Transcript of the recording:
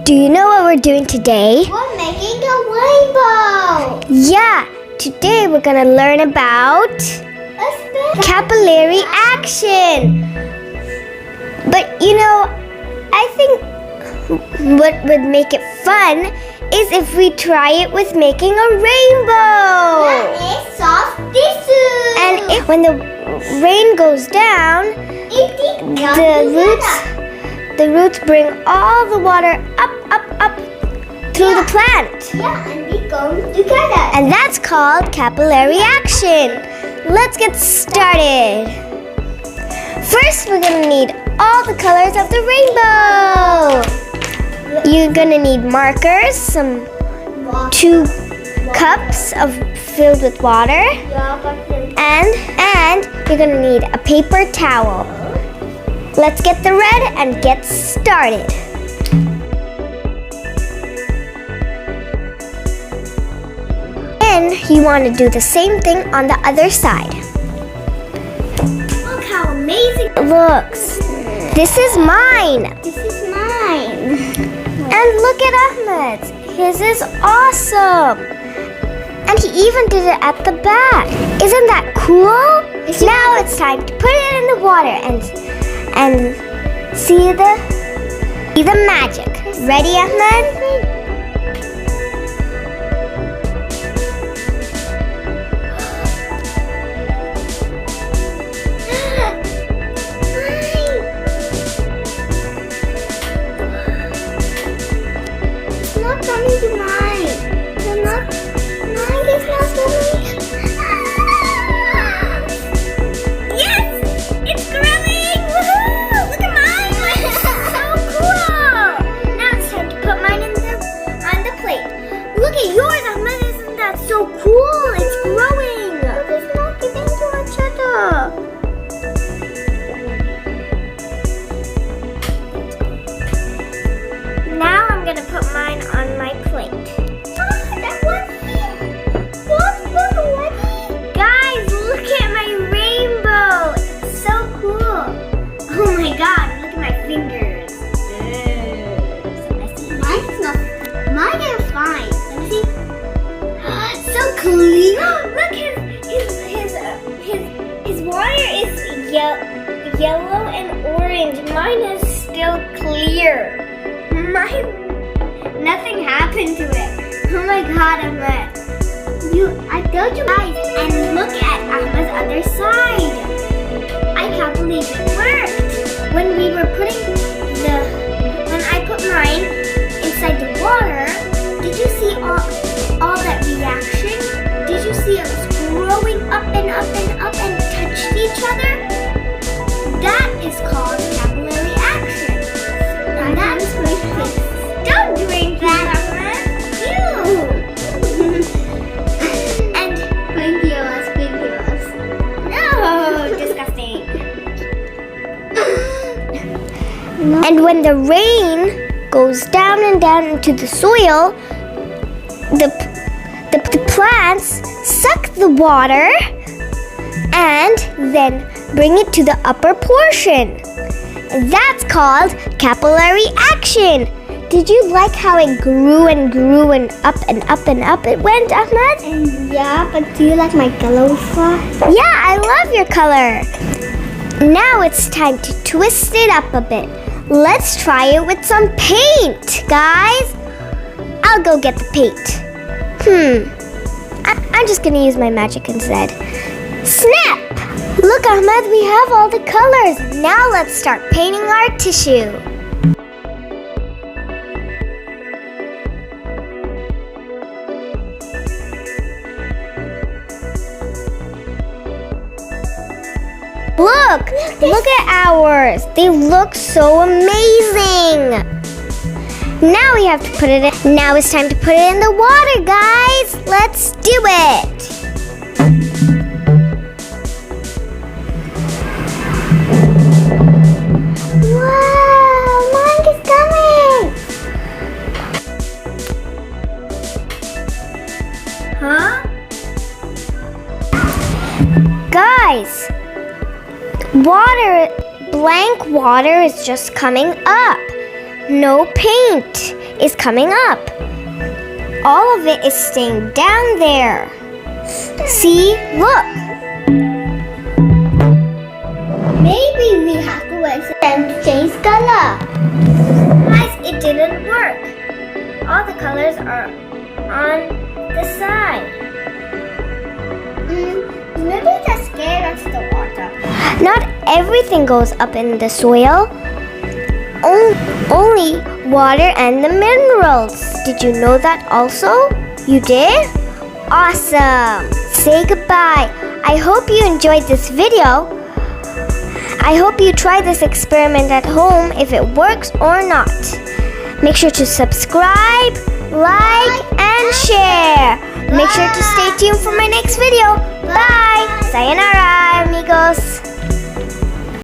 Do you know what we're doing today? We're making a rainbow. Yeah, today we're gonna learn about capillary action. But you know, I think what would make it fun is if we try it with making a rainbow. That is soft tissue. And when the rain goes down, the roots bring all the water up through the plant. Yeah, and we go together. And that's called capillary action. Let's get started. First, we're gonna need all the colors of the rainbow. You're gonna need markers, 2 cups filled with water, and you're gonna need a paper towel. Let's get the red and get started. Then you want to do the same thing on the other side. Look how amazing it looks. This is mine. This is mine. And look at Ahmed's. His is awesome. And he even did it at the back. Isn't that cool? Now it's time to put it in the water and see the magic. Ready, Ahmed? It's not coming to mine. Mine is not coming. Yes! It's growing! Woohoo! Look at mine! Mine is so cool! Now it's time to put mine on the plate. Look at yours, Ahmed. Isn't that so cool? It's growing! It's not getting to each other. Now I'm gonna put mine on my plate. That one. Guys, look at my rainbow! It's so cool! Oh my god, look at my fingers. So messy. Mine is fine. Let me see. So clear! Look, his water is yellow and orange. Mine is still clear. Nothing happened to it. Oh my god, Ahmed. I told you guys. And look at Ahmed's other side. I can't believe it worked. When I put mine inside the water, did you see all that reaction? Did you see it was growing up and touched each other? That is called capillary action. And that's great. Don't drink that, Ahmed. Ew. And Squinkios. no, disgusting. And when the rain goes down and down into the soil, the plants suck the water and then bring it to the upper portion. That's called capillary action. Did you like how it grew and up it went, Ahmed? Yeah, but do you like my color? Yeah, I love your color. Now it's time to twist it up a bit. Let's try it with some paint, guys. I'll go get the paint. I'm just gonna use my magic instead. Snap! Look, Ahmed, we have all the colors. Now let's start painting our tissue. Look at ours. They look so amazing. Now we have to put it in. Now it's time to put it in the water, guys. Let's do it. Wow, mine is coming. Huh? Guys, blank water is just coming up. no paint is coming up. All of it is staying down there. See, look. Maybe we have to wait for them to change color. Guys, it didn't work. All the colors are on the side. Maybe they're scared of the water. Not everything goes up in the soil. Only water and the minerals. Did you know that also? You did? Awesome! Say goodbye. I hope you enjoyed this video. I hope you try this experiment at home if it works or not. Make sure to subscribe, like, and share. Make sure to stay tuned for my next video. Bye! Sayonara, amigos!